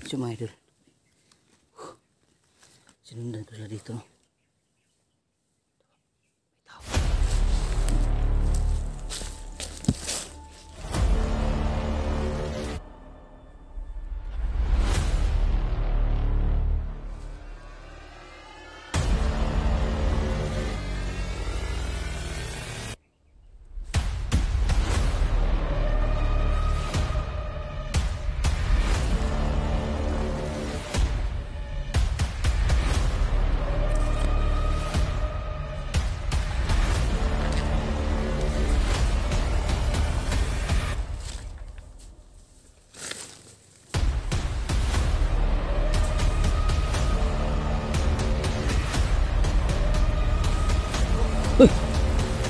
diretso mga idol. Sinundan ko sila dito.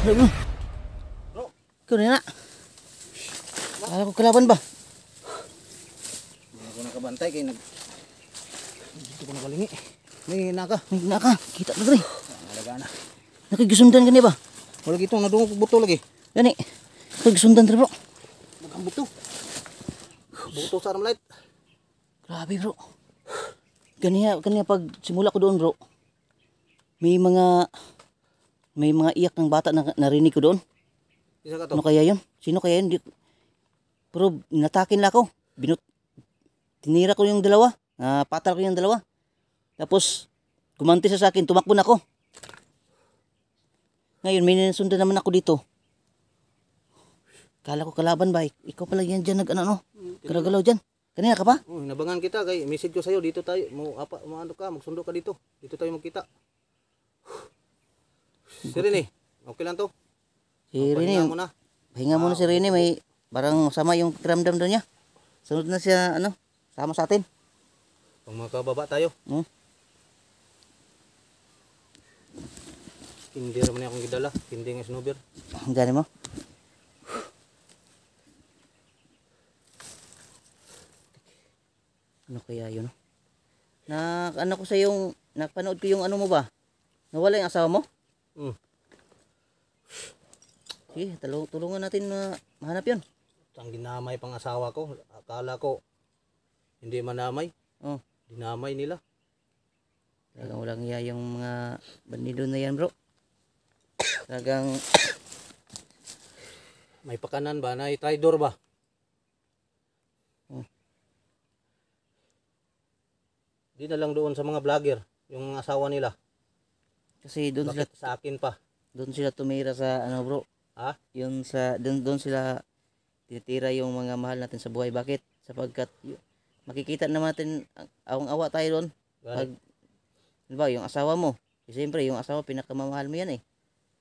Bro, ikaw na na. Kala ko kalaban ba? Hindi ako nakabantay kaya dito ko nakalingi. May naka. Kita na rin. Nalaga na. Nakigisundan ka niya ba? Wala gito, nadungog buto lagi. Gani. Nakigisundan rin bro. Nagang buto. Buto sa light. Grabe bro. Kaniya pag simula ko doon bro. May mga iyak ng bata na narinig ko doon. Isa ka to? Ano kaya yun? Sino kaya yun? Pero natakin lang ako. Tinira ko yung dalawa. Patal ko yung dalawa. Tapos gumanti sa akin. Tumakbo na ako. Ngayon may nasundan naman ako dito. Kala ko kalaban ba? Ikaw pala yan dyan galaw dyan. Kanina ka pa? Oh, nabangan kita kay message ko sa'yo. Dito tayo. Magsundo ka dito. Dito tayo magkita. Si Rene, okay lang to? Si Rene, pahinga muna si Rene, may parang masama yung kiramdam doon niya. Sunod na siya, sama sa atin. Pag makababa tayo. Hindi naman akong gidala, hindi nga snowbear. Gani mo? Ano kaya yun? Ko sa yung, napanood ko yung mo ba? Nawala yung asawa mo? Sige, tulungan natin na mahanap yun. Ang dinamay pang asawa ko. Akala ko hindi manamay. Dinamay nila. Talagang walang iya yung mga bandido na yan bro. Talagang may pakanan ba? May traidor ba? Di na lang doon sa mga vlogger. Yung asawa nila. Kasi doon sila sa akin pa. Doon sila tumira sa bro. Yun sa doon sila titira yung mga mahal natin sa buhay. Bakit? Sapagkat makikita naman natin ang awa tayo doon. Pag diba, yung asawa mo, siyempre yung asawa pinakamamahal mo yan eh.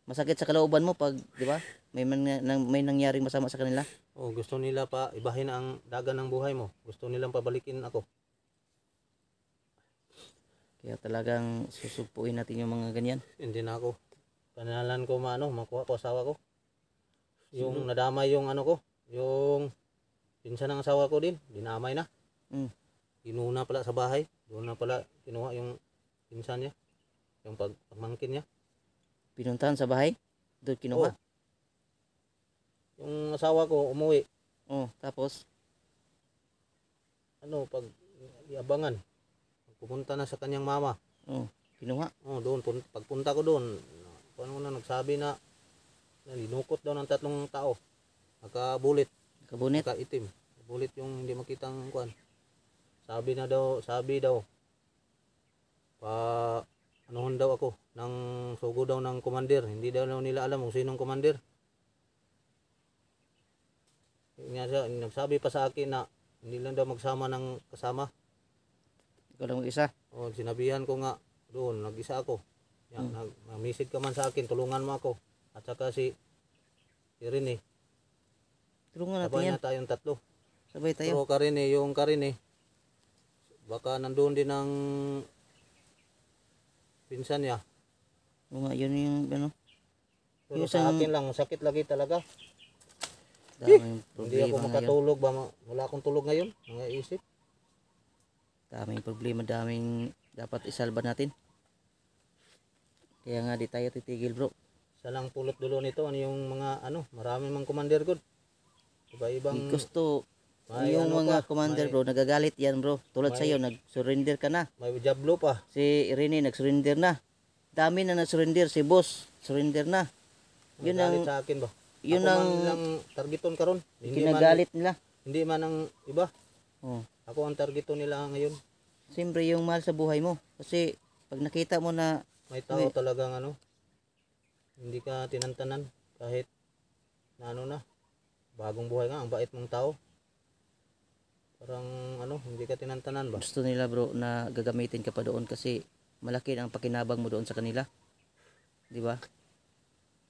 Masakit sa kalooban mo pag, di ba? May nangyaring masama sa kanila. Gusto nila pa ibahin ang dagan ng buhay mo. Gusto nilang pabalikin ako. Kaya talagang susugpuin natin yung mga ganyan. Hindi na ako. Panalan ko makuha ko asawa ko. Yung nadamay yung yung pinsan ng asawa ko din, dinamay na. Inuna pala sa bahay. Doon na pala kinuha yung pinsan niya. Yung pagmangkin niya. Pinuntahan sa bahay? Doon kinuha? Yung asawa ko umuwi. Tapos? Pag iabangan. Pumunta na sa kanyang mama. Kinuha? Doon. Pagpunta ko doon, nagsabi na linukot daw ng 3 tao. Nakabulit. Nakaitim. Bulit yung hindi makitang kuan. Sabi daw, anuhon daw ako ng sugo daw ng commander. Hindi daw nila alam kung sinong commander. Nagsabi pa sa akin na hindi lang daw magsama ng kasama. Ikaw lang mag-isa? Sinabihan ko nga doon, nag-isa ako. Nag-message ka man sa akin, tulungan mo ako. At saka si Rene. Tulungan natin sabay yan. Na tayong 3. Sabay tayo. Pero yung Karine, baka nandoon din ang pinsan niya. Yun yung Pero sa akin lang, sakit lagi talaga. Hindi ako makatulog ba? Wala akong tulog ngayon. Nangaisip. Daming problema, daming dapat isalba natin. Kaya nga di tayo titigil bro. Sa lang pulot dulo nito, yung mga maraming mga commander good. Iba-ibang gusto May yung ano mga pa, commander may, bro, nagagalit yan bro. Tulad may- sa'yo, nag-surrender ka na. may jablo pa. Si Rene, nag-surrender na. Dami na nag-surrender. Si boss, surrender na. Yun ang, Nagalit sa akin ba? yun Ako ang man lang targeton karon. kinagalit nila. Hindi man ang iba. Oh. Ako ang targeton nila ngayon. Siyempre yung mahal sa buhay mo. Kasi pag nakita mo na May tao talagang ano, hindi ka tinantanan kahit na ano na, bagong buhay nga, ang bait mong tao. Parang ano, hindi ka tinantanan ba? gusto nila bro na gagamitin ka pa doon kasi malaki ang pakinabang mo doon sa kanila. Di ba?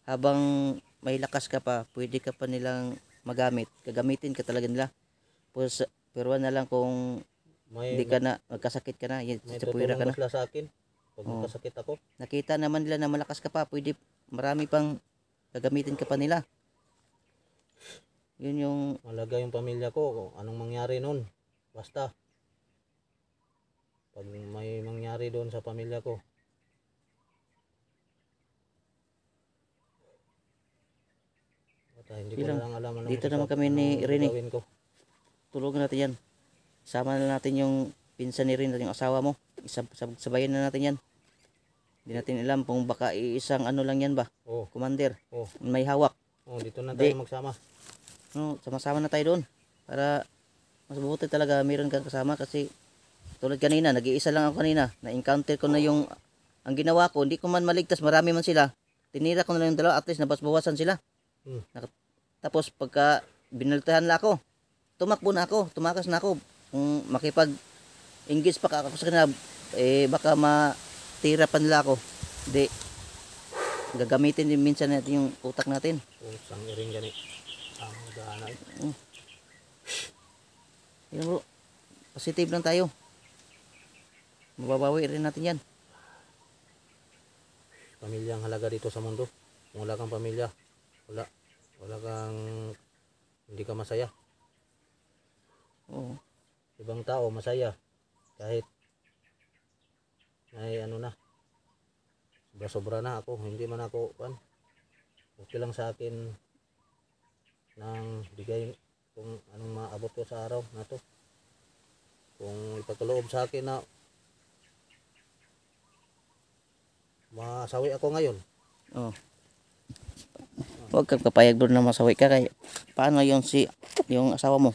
Habang may lakas ka pa, pwede ka pa nilang magamit. Gagamitin ka talaga nila. Pero na lang kung May, hindi ka na, magkasakit ka na, may sa puwira tutulong ka ba na. sila sa akin pag Oo. magkasakit ako. Nakita naman nila na malakas ka pa, pwede marami pang gagamitin ka pa nila. Yun yung Malaga yung pamilya ko, kung anong mangyari nun. Basta, pag may mangyari doon sa pamilya ko, basta hindi ko Bilang- na lang alam anong dito naman kami ni Rene. gagawin ko. tulungan natin yan. Sama na natin yung pinsan ni Rin at yung asawa mo. Sabayan na natin yan. Hindi natin alam kung baka iisang ano lang yan ba, Oh, commander, oh, may hawak. oh, dito na Di. tayo magsama. No, sama-sama na tayo doon para mas mabuti talaga meron kang kasama kasi tulad kanina, nag-iisa lang ako kanina. Na-encounter ko na yung ang ginawa ko, hindi ko man maligtas, marami man sila. Tinira ko na lang yung dalawa, at least nabasbawasan sila. Hmm. Tapos pagka binaltahan na ako, tumakas na ako. Kung makipag-engage pa ako sa kanila, baka matira pa nila ako. Hindi, gagamitin din minsan natin yung utak natin. Oh, sang iring gani. Ang daanan. Yun bro, positive lang tayo. Mababawi rin natin yan. Pamilya ang halaga dito sa mundo. Kung wala kang pamilya, wala kang, hindi ka masaya. Oo. Ibang tao masaya kahit ay ano na, sobra na ako, hindi man ako okay lang sa akin nang bigay kung anong maabot ko sa araw na to. Kung ipagkaloob sa akin na masawi ako ngayon, Oh. Huwag kang papayag bro na masawi ka kay paano yung asawa mo?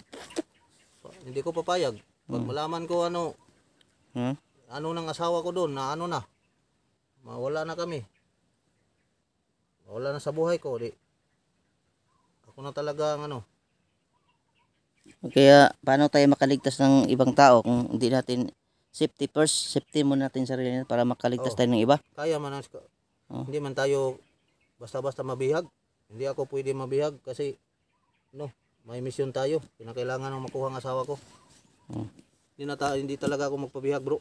hindi ko papayag. Pag malaman ko ano Hmm? ng asawa ko doon na ano na, mawala na kami, mawala na sa buhay ko, di ako na talaga ang ano. Kaya paano tayo makaligtas ng ibang tao kung hindi natin safety first, safety muna natin sarili natin para makaligtas Oo. tayo ng iba. Kaya man Oh. hindi man tayo basta-basta mabihag. Hindi ako pwede mabihag kasi may misyon tayo. Kinakailangan ng makuha ang asawa ko. Oh. Hindi talaga ako magpabihag, bro.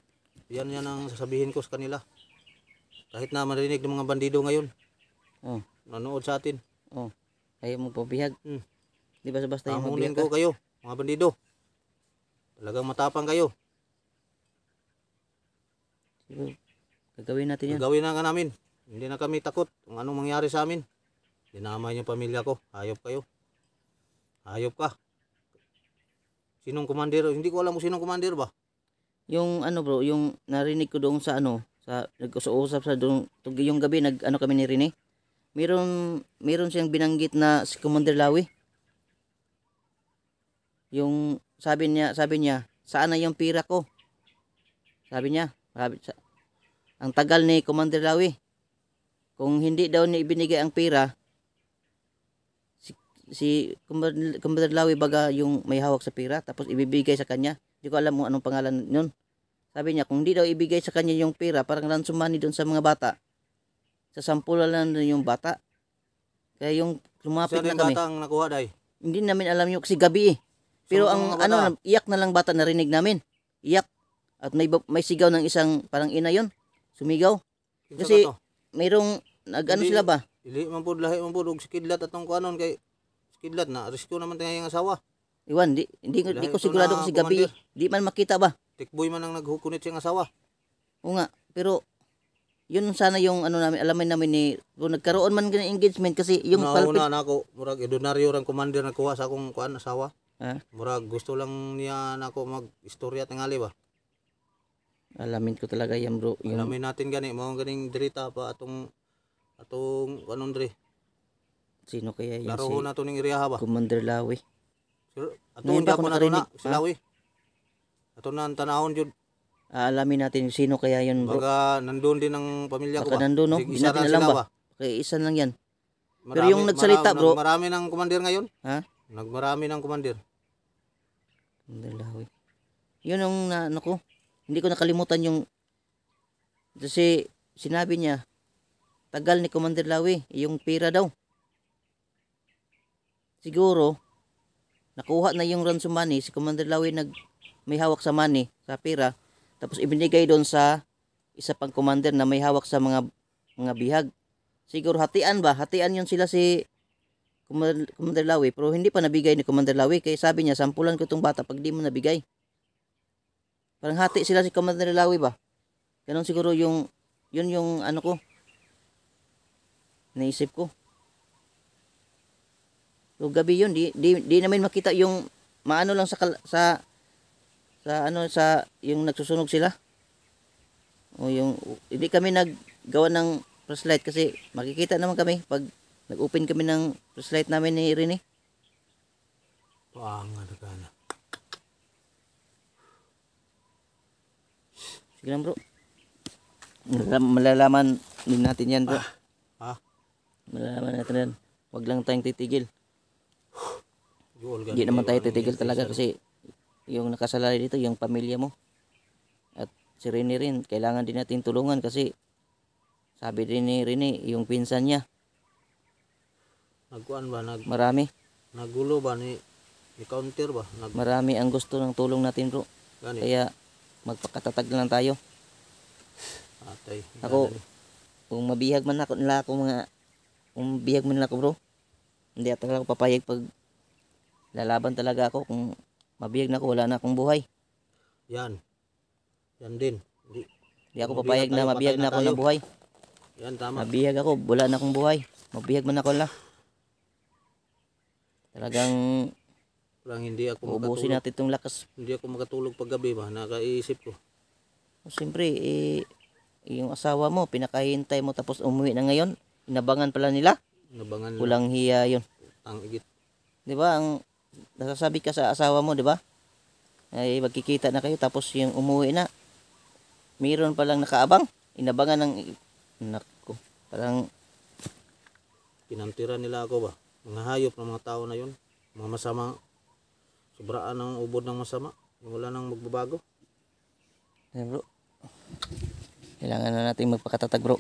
Yan ang sasabihin ko sa kanila. Kahit na marinig ng mga bandido ngayon, Oh. nanood sa atin. Oh. Ayaw mo pabihag. Hmm. Di ba basta yung Hamunin mabihag ko ka? kayo, mga bandido. Talagang matapang kayo. Siguro, gagawin natin yan. Gagawin na nga namin. Hindi na kami takot kung anong mangyari sa amin. Dinamay yung pamilya ko. Hayop kayo. Hayop ka. Sinong commander? Hindi ko alam kung sinong commander ba. Yung ano bro, yung narinig ko doon sa nag-usap sa doon, yung gabi kami ni Rene. Meron siyang binanggit na si Commander Lawi. Yung sabi niya, saan na yung pira ko? Sabi niya, ang tagal ni Commander Lawi. Kung hindi daw niya ibinigay ang pira, si Commander Lawi baga yung may hawak sa pira tapos ibibigay sa kanya. Hindi ko alam kung anong pangalan nun. Sabi niya, kung hindi daw ibigay sa kanya yung pira, parang ransom money doon sa mga bata. Sasampulan lang yung bata. Kaya yung lumapit Saan na yung kami. batang nakuha, day? Hindi namin alam yung kasi gabi eh. Pero Saan ang mga bata? iyak na lang bata narinig namin. Iyak. At may sigaw ng isang parang ina yon. Sumigaw. Kinsa Kasi- ka to? Mayroong nag-ano Hindi. sila ba? Dili man po lahi man po og sikidlat atong kuanon kay sikidlat na rescue naman tayo yung asawa. Iwan, hindi Lahi ko ito sigurado na, kasi gabi. Commander. Di man makita ba? Tikboy man ang naghukunit siyang asawa. Oo nga. Pero yun sana yung alamin namin ni kung nagkaroon man ng engagement kasi yung palpit. Nauna na ako murag ordinaryo rang commander nakuha sa akong kuan asawa. Ha? Murag gusto lang niya nako mag-istorya tingali ba? Alamin ko talaga yan bro. Yung Alamin natin gani mo ganing dirita pa atong anon dre. sino kaya yung Klaro si na to ning iriya ba? Commander Lawi. Sir, Ngayon atong pa ako gyapon na to nakarinig. na silawi. Ato na ang tanahon jud. Alamin natin yung sino kaya yun bro. Baga nandun din ang pamilya ko Baka ba? nandun no. Sig- Hindi isa natin ra alam sila ba. Kaya isa lang yan. Pero yung nagsalita, bro. Marami ng commander ngayon. Ha? Nagmarami ng commander. Commander Lawi. Yun ang ano ko. Hindi ko nakalimutan yung kasi sinabi niya tagal ni Commander Lawi yung pira daw. Siguro nakuha na yung ransom money si Commander Lawi may hawak sa money sa pira tapos ibinigay doon sa isa pang commander na may hawak sa mga bihag. Siguro hatian yun sila si Commander Lawi pero hindi pa nabigay ni Commander Lawi kaya sabi niya sampulan ko tong bata pag di mo nabigay. Parang hati sila si Commander Lawi ba? Ganun siguro yun yung ano ko. Naisip ko. So gabi yun, di namin makita yung maano lang sa yung nagsusunog sila. O yung hindi kami naggawa ng flashlight kasi makikita naman kami pag nag-open kami ng flashlight namin ni Rene. Paanga na kana. Sige lang bro. Malalaman din natin yan bro. Malalaman natin yan. Huwag lang tayong titigil. Hindi naman tayo titigil talaga kasi yung nakasalalay dito, yung pamilya mo. At si Rene rin, kailangan din natin tulungan kasi sabi din ni Rene, yung pinsan niya. Nagkuan ba? Marami. Nagulo ba ni counter ba? Marami ang gusto ng tulong natin bro. Gani. Kaya magpakatatag lang tayo. Atay. Ako, kung mabihag man ako nila ako kung bihag man nila ako bro, hindi talaga ako papayag pag lalaban talaga ako. Kung mabihag na ako, wala na akong buhay. Yan din. Hindi ako papayag na mabihag na ako ng buhay. Yan tama. Mabihag ako, wala na akong buhay. Mabihag man ako la. Talagang Parang hindi ako ubusin natin itong lakas. Hindi ako makatulog pag gabi ba? Nakaisip ko. Siyempre, yung asawa mo, pinakahintay mo tapos umuwi na ngayon. Inabangan pala nila. Nabangan Kulang hiya yun. ang igit. Di ba? Ang nasasabi ka sa asawa mo, di ba? Ay magkikita na kayo tapos yung umuwi na. Mayroon palang nakaabang. Inabangan ng nako. Parang Kinamtira nila ako ba? Mga hayop ng mga tao na yun. Mga masama. Sobraan ng ubod ng masama. Wala nang magbabago. eh, bro. Kailangan na natin magpakatatag bro.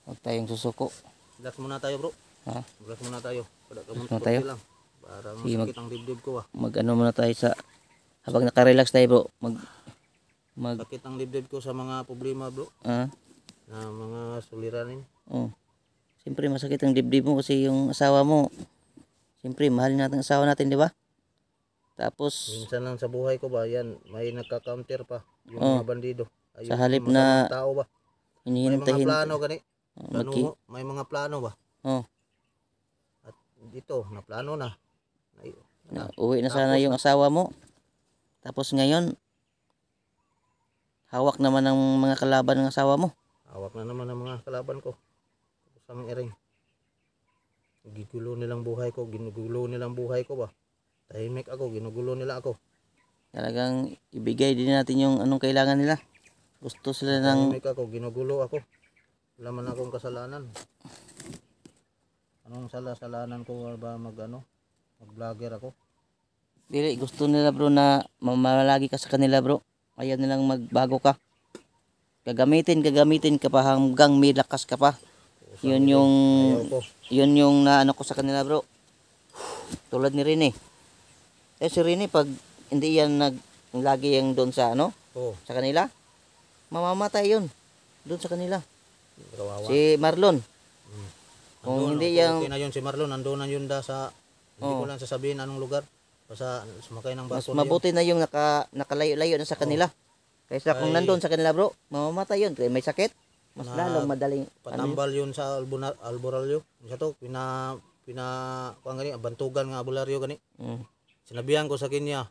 Huwag tayong susuko. Relax muna tayo bro. Ha? Relax muna tayo. Pada ka Relax muna tayo? lang. Para Sige, masakit ang dibdib ko ba? Mag-ano muna tayo sa habang naka-relax tayo bro. Sakit ang dibdib ko sa mga problema bro. Ah, Na mga suliranin. oh. Siyempre masakit ang dibdib mo kasi yung asawa mo. Siyempre mahal natin ang asawa natin, di ba? Tapos Minsan lang sa buhay ko ba, yan, may nagka-counter pa. Yung Oh. mga bandido. Ay, Sa yung halip masamang na tao ba? May mga hinihintahin. plano gani. Magki- May mga plano ba? Oh, At dito, na plano na. uwi na sana yung asawa mo. Tapos ngayon hawak naman ng mga kalaban ng asawa mo. Hawak na naman ang mga kalaban ko. Sa mga iring. Gigulo nilang buhay ko. Ginugulo nilang buhay ko ba? Tahimik ako. Ginugulo nila ako. Talagang ibigay din natin yung anong kailangan nila. Gusto sila ng Tahimik ako. Ginugulo ako. Wala man akong kasalanan. Anong kasalanan ko ba mag-vlogger ako? dili gusto nila bro na mamalagi ka sa kanila bro. Ayaw nilang magbago ka. Gagamitin ka pa hanggang may lakas ka pa. Yun Ayaw ko. yung naano ko sa kanila bro. Tulad ni Rene. Si Rene pag hindi yan lagi yung doon sa Oo. sa kanila, mamamatay yun doon sa kanila. Kawawa. Si Marlon. Kung hindi yan. yung Okay na yun si Marlon. Nandun na yun sa... Hindi ko lang sasabihin anong lugar. Basta sumakay ng mas barko. mabuti na yung nakalayo-layo na sa kanila. Kaysa kung nandun sa kanila bro, mamamatay yun. Kaya may sakit, mas lalong madaling Patambal yun sa Alboralyo. Isa to, kuan gani bantugan nga albularyo gani. Mm. Sinabihan ko sa kanya,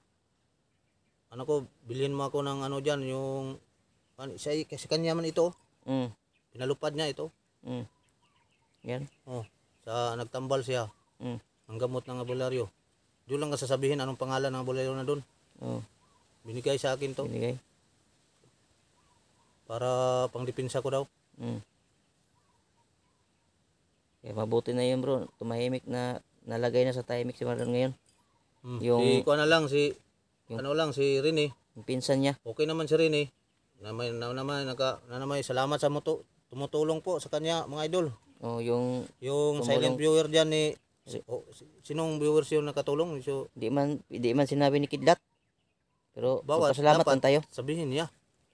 ano ko, bilhin mo ako ng ano diyan, yung kasi kanya man ito. Mm. Pinalupad niya ito. Mm. Yan. Oh, sa nagtambal siya. Mm. Ang gamot ng albularyo. Doon lang kasasabihin anong pangalan ng albularyo na doon. Oh, Binigay sa akin to binigay. para pangdepensa ko daw. Mm. Kaya mabuti na yun bro, tumahimik na, nalagay na sa tahimik si Marlon ngayon. Yung- Si kuan na lang si Yung- ano lang si Rene. Yung pinsan niya. Okay naman si Rene. Na naman salamat sa tumutulong po sa kanya mga idol. Oh, yung Yung Tumulong. silent viewer diyan ni sinong viewers yung nakatulong? So, di man sinabi ni Kidlat. Pero Bawat, pasalamat dapat. lang tayo sabihin niya.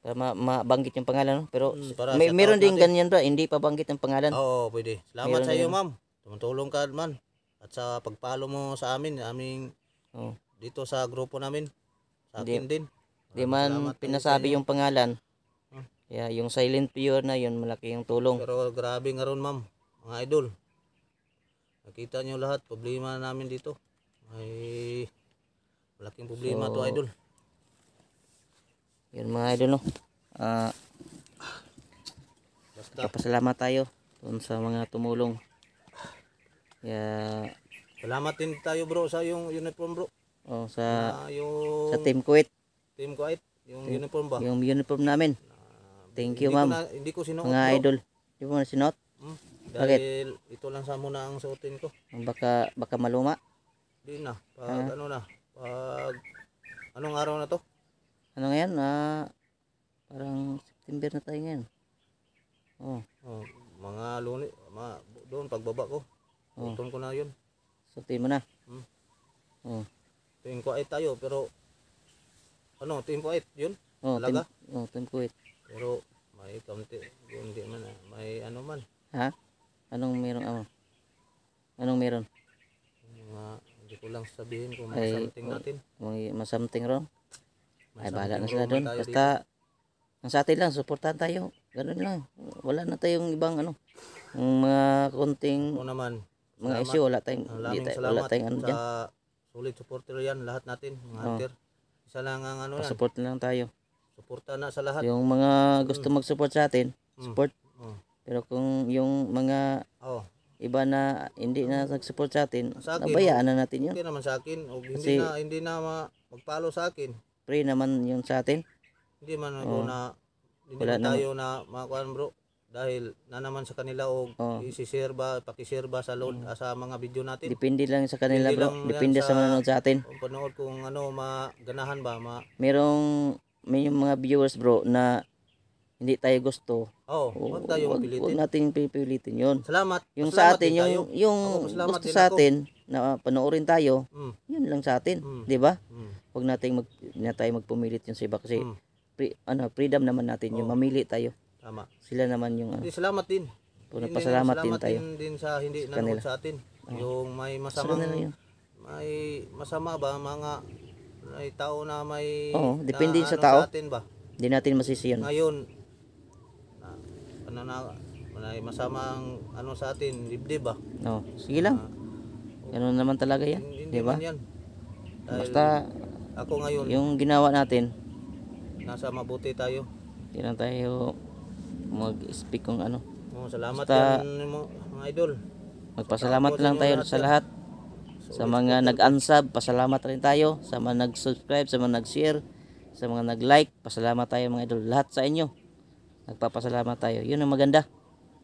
para mabanggit yung pangalan. No? Pero Para meron shout out din natin. ganyan bro, hindi pa banggit yung pangalan. Oo, pwede. Salamat Meron sa iyo, din. ma'am. Tumutulong ka man. At sa pagpalo mo sa aming Oh. dito sa grupo namin. Sa Di- akin din. Di Maraming man salamat ulit sa pinasabi inyo. yung pangalan. Hmm. Kaya yung silent viewer na yun, malaki yung tulong. Pero grabe nga ron, ma'am. Mga idol. Nakita nyo lahat, problema namin dito. May malaking problema So, to, idol. Yun mga idol no. Basta, Papasalamat tayo dun sa mga tumulong. Kaya salamat din tayo bro sa yung uniform bro. oh, sa Yung Team Kuwait, Team Kuwait, yung uniform ba? yung uniform namin. Thank you, Hindi ko ma'am. Hindi ko sinuot Mga bro. idol. Di mo na sinot? Hmm, Bakit? dahil ito lang sa muna ang suotin ko. Baka maluma. Di na. Pag ano na. Pag anong araw na to? Ano ngayon? Parang September na tayo ngayon. Oh, Oh, mga luni, doon pagbaba ko. Oh. Utong ko na yun. sutin mo na. Hmm. Oh, Team Kuwait tayo pero ano, Team Kuwait yun. oh, Talaga? Team Kuwait. Pero may kaunti, hindi man may ano man. Ha? Anong meron? Anong meron? Mga hindi ko lang sabihin kung Ay, something natin. May something wrong? May Ay, bahala na something sila wrong doon. tayo Basta, ang sa atin lang, supportahan tayo. Ganun lang. Wala na tayong ibang yung mga konting dito. O naman, mga salamat. issue. Wala tayong, Ang wala laming tayong salamat dyan. sa solid supporter yan, lahat natin, mga Oh. hunter. Isa lang ang ano yan, Pasupport na lang tayo. suporta na sa lahat. Yung mga gusto mag-support sa atin, support. Oh. Pero kung yung mga Oh, iba na hindi na nag-support sa atin, Sa akin, nabayaan na natin yun. okay naman sa akin. O Kasi- hindi na magpalo sa akin. Pray naman yun sa atin. Hindi man ako Oh. hindi Wala man tayo na makuan bro. Dahil na naman sa kanila o Oh. isi-share ba, paki-share ba sa load sa mga video natin. Depende lang sa kanila Depende bro. lang yan Depende sa sa- manonood sa atin. Kung panood kung ano, maganahan ba, May mga viewers bro na hindi tayo gusto. huwag tayong Wag pilitin. nating pipilitin yun. Salamat. Yung Pasalamat sa atin, din tayo. yung Ako, pasalamat gusto din sa ako. atin na panoorin tayo, Mm, yun lang sa atin, Mm. 'di ba? mm, Huwag nating na tayo magpumilit yung sa iba kasi mm. freedom naman natin yung Oo. mamili tayo. Tama. Sila naman yung Hindi, salamat din. Puro Hindi, pasalamat din tayo. din sa hindi Sa kanila. nanood sa atin. Yung may Sila masamang na yun. may masama ba may tao na may Oo, depende na, sa ano tao. sa atin ba. Hindi natin masisi yun. Ngayon may masamang ano sa atin, dibdib ba? No, sige lang. Ganun naman talaga yan, Hindi 'di ba? man yan. Dahil Basta ako ngayon yung ginawa natin, nasa mabuti tayo. hindi lang tayo mag-speak kung ano. Salamat Basta- yan mo mga idol. Magpasalamat Tapos lang yung tayo lahat sa yan. lahat. Sa mga nag-unsub, pasalamat rin tayo. Sa mga nag-subscribe, sa mga nag-share, sa mga nag-like, pasalamat tayo mga idol. Lahat sa inyo, nagpapasalamat tayo. Yun ang maganda.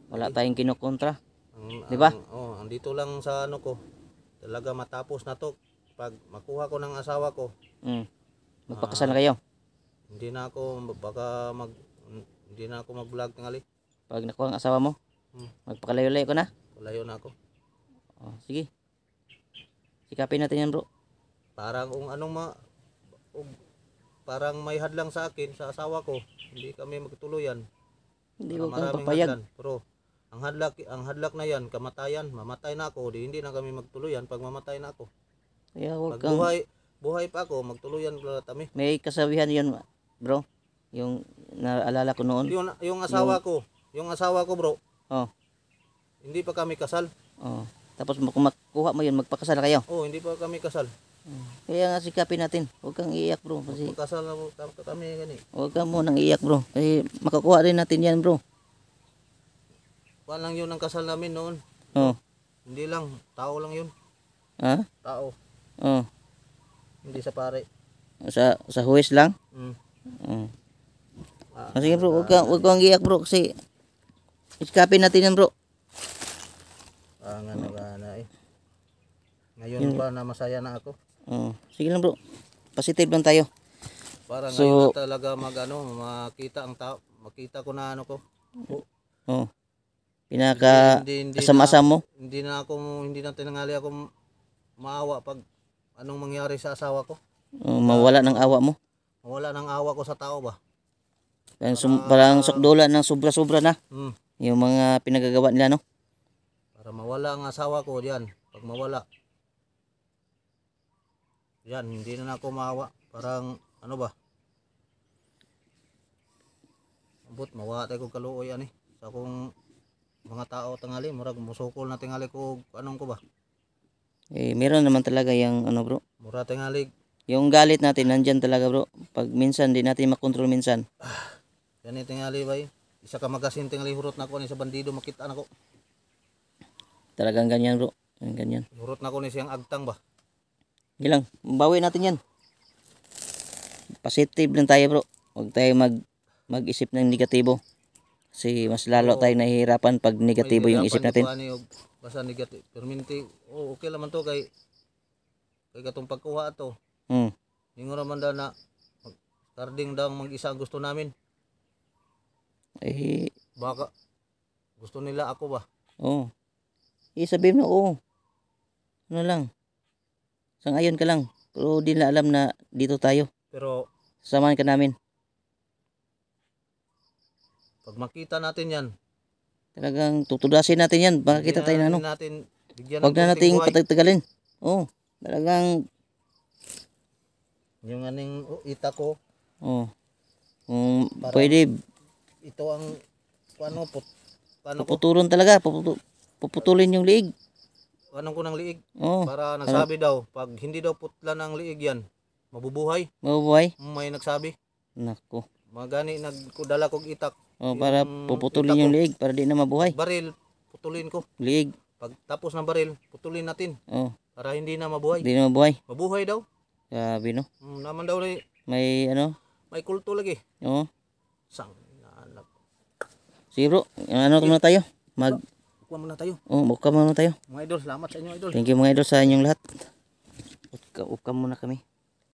Wala tayong kinukontra. Di ba? Andito lang sa ano ko. Talaga matapos na to. Pag makuha ko ng asawa ko, Magpakasal na kayo. hindi na ako mag-vlog tingali. Pag nakuha ang asawa mo, magpakalayo-layo ko na. Layo na ako. Sige. Sikapin natin yan bro. Parang parang may hadlang sa akin, sa asawa ko. Hindi kami magtuluyan. Hindi Parang ko kang maraming papayag. hadlang. Pero ang hadlak na yan, kamatayan, mamatay na ako, hindi na kami magtuluyan pag mamatay na ako. Kaya huwag Pag kang... buhay pa ako, magtuluyan pala kami. May kasabihan yun bro. Yung naalala ko noon. Yung asawa ko bro, Oh. hindi pa kami kasal. Oh. Tapos kung makuha mo yun, magpakasal na kayo. Oh, hindi pa kami kasal. Kaya nga sikapin natin. Huwag kang iiyak bro. Kasi Magpakasal na kami gani. huwag kang munang iiyak bro. Kasi makakuha rin natin yan bro. Kuan lang yun ang kasal namin noon. Oh. Hindi lang, tao lang yun. Ha? Tao, Oh. hindi sa pare. Sa huwes lang. Mm. Oh. Sige bro, huwag kang iiyak bro. Kasi sikapin natin yan bro. Nga eh. Ngayon pa na masaya na ako. Oh. Sige lang bro. Positive lang tayo. Para So, ngayon na talaga makita ang tao, makita ko na ano ko. oh. Pinaka Hindi asam-asam mo. Hindi na tinangali ako maawa pag anong mangyari sa asawa ko. Oh, mawala ng awa mo. Mawala ng awa ko sa tao ba. Parang sukdola ng sobra-sobra na. Hmm. Yung mga pinagagawa nila no. Para mawala ang asawa ko diyan. Pag mawala. Yan, hindi na ako maawa. Parang ano ba? Ambot mawa tayo kog kaluoy ani. Sa akong mga tao tangali murag musukol na tingali ko anong ko ba? Meron naman talaga yung ano bro. Mura tingali. Yung galit natin nandyan talaga bro. Pag minsan di natin makontrol minsan. Yan tingali ba? Isa ka magasin tingali hurot na ko ni sa bandido makita na ko. Talagang ganyan bro. Ganyan. Hurot na ko ni siyang agtang ba? Gilang, bawi natin yan. Positive lang tayo bro. Huwag tayo mag-isip ng negatibo. Kasi mas lalo tayo nahihirapan pag negatibo yung isip natin. Basta negative. Perminti, okay naman to kay katong pagkuha to. Ningo naman daw na karding daw mag-isa ang gusto namin. Baka gusto nila ako ba? Oo. Sabihin mo, oo. Ano lang. Sangayon ka lang. Pero di na alam na dito tayo. Pero samahan ka namin. pag makita natin yan, talagang tutudasin natin yan. Baka kita tayo na ano. Huwag na nating patagtagalin. Oo. Talagang yung aning ita ko. Oo. Kung pwede. Ito ang paano puputulin talaga. Puputulin yung liig. Anong ko ng liig? Oo. Para nagsabi daw, pag hindi daw putla ng liig yan, mabubuhay. Mabubuhay? May nagsabi. Nako. Magani nagkudala kog itak. Para puputulin yung liig para di na mabuhay. Baril, putulin ko. Liig. Pag tapos ng baril, putulin natin. Para hindi na mabuhay. Hindi na mabuhay. Mabuhay daw. Grabe no. Naman daw may ano? May kulto lagi. Oo. Sang anak. Sige bro, ano muna tayo? Kuha muna tayo. Buka muna tayo. Mga idol, salamat sa inyo idol. Thank you mga idol sa inyong lahat. Uka muna kami.